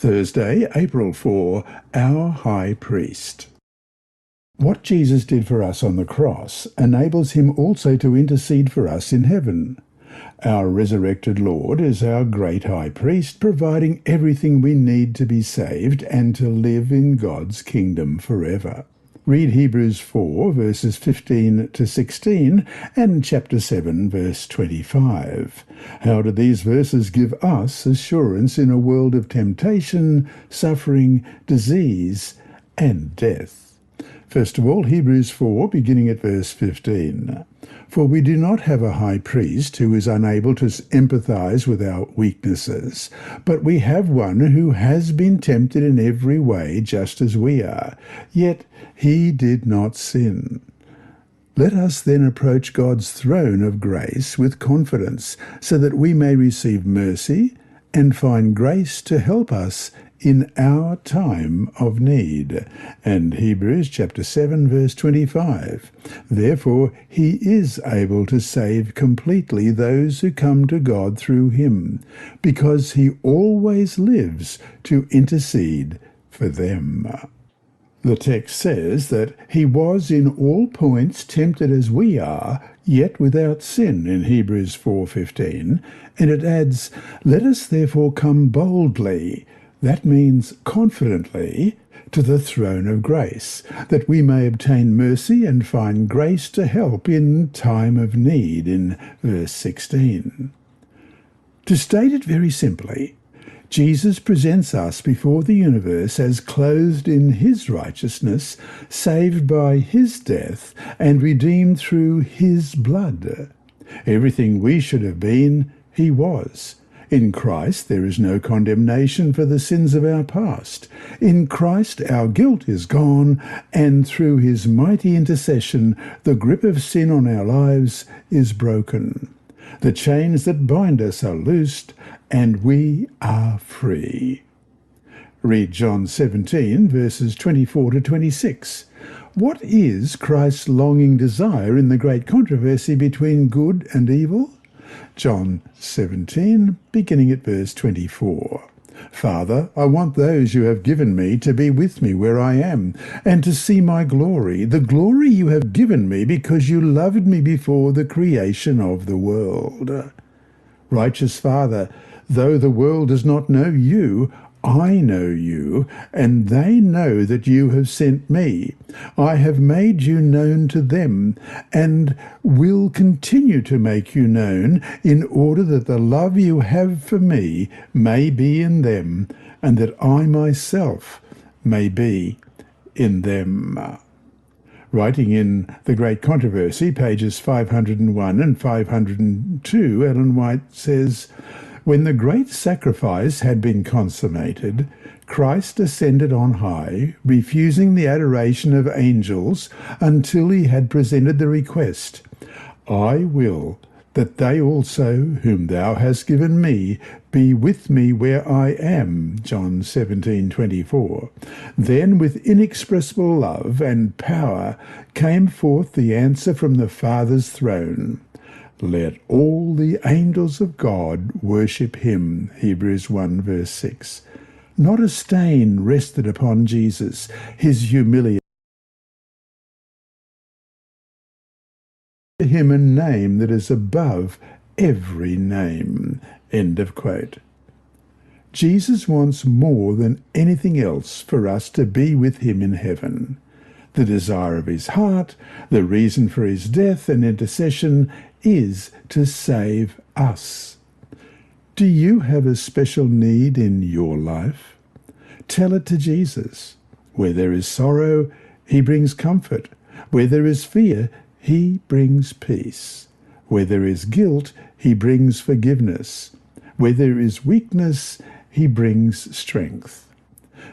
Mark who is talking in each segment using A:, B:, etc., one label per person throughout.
A: Thursday, April 4, Our High Priest. What Jesus did for us on the cross enables him also to intercede for us in heaven. Our resurrected Lord is our great high priest, providing everything we need to be saved and to live in God's kingdom forever. Read Hebrews 4, verses 15 to 16, and chapter 7, verse 25. How do these verses give us assurance in a world of temptation, suffering, disease, and death? First of all, Hebrews 4, beginning at verse 15. For we do not have a high priest who is unable to empathize with our weaknesses, but we have one who has been tempted in every way just as we are, yet he did not sin. Let us then approach God's throne of grace with confidence, so that we may receive mercy and find grace to help us in our time of need. And Hebrews chapter 7, verse 25. Therefore he is able to save completely those who come to God through him, because he always lives to intercede for them. The text says that he was in all points tempted as we are, yet without sin, in Hebrews 4:15, and it adds, let us therefore come boldly, that means confidently, to the throne of grace, that we may obtain mercy and find grace to help in time of need, in verse 16. To state it very simply, Jesus presents us before the universe as clothed in his righteousness, saved by his death, and redeemed through his blood. Everything we should have been, he was. In Christ there is no condemnation for the sins of our past. In Christ our guilt is gone, and through his mighty intercession the grip of sin on our lives is broken. The chains that bind us are loosed, and we are free. Read John 17, verses 24 to 26. What is Christ's longing desire in the great controversy between good and evil? John 17, beginning at verse 24. Father, I want those you have given me to be with me where I am, and to see my glory, the glory you have given me because you loved me before the creation of the world. Righteous Father, though the world does not know you, I know you, and they know that you have sent me. I have made you known to them, and will continue to make you known, in order that the love you have for me may be in them, and that I myself may be in them. Writing in The Great Controversy, pages 501 and 502, Ellen White says, when the great sacrifice had been consummated, Christ ascended on high, refusing the adoration of angels until he had presented the request, I will that they also, whom thou hast given me, be with me where I am, John 17:24. Then with inexpressible love and power came forth the answer from the Father's throne. Let all the angels of God worship him, Hebrews 1 verse 6. Not a stain rested upon Jesus, his humiliation. To him a name that is above every name. End of quote. Jesus wants more than anything else for us to be with him in heaven. The desire of his heart, the reason for his death and intercession, is to save us. Do you have a special need in your life? Tell it to Jesus. Where there is sorrow, he brings comfort. Where there is fear, he brings peace. Where there is guilt, he brings forgiveness. Where there is weakness, he brings strength.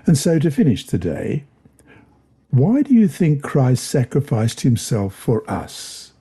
A: And so to finish today, why do you think Christ sacrificed himself for us?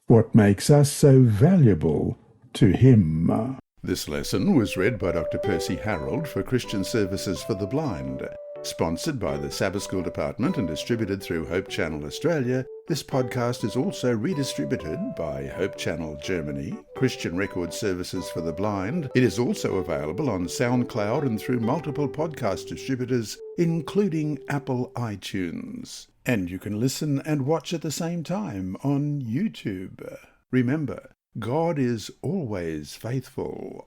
A: What makes us so valuable to him? This lesson was read by Dr. Percy Harrold for Christian Services for the Blind. Sponsored by the Sabbath School Department and distributed through Hope Channel Australia, this podcast is also redistributed by Hope Channel Germany, Christian Record Services for the Blind. It is also available on SoundCloud and through multiple podcast distributors, including Apple iTunes. And you can listen and watch at the same time on YouTube. Remember, God is always faithful.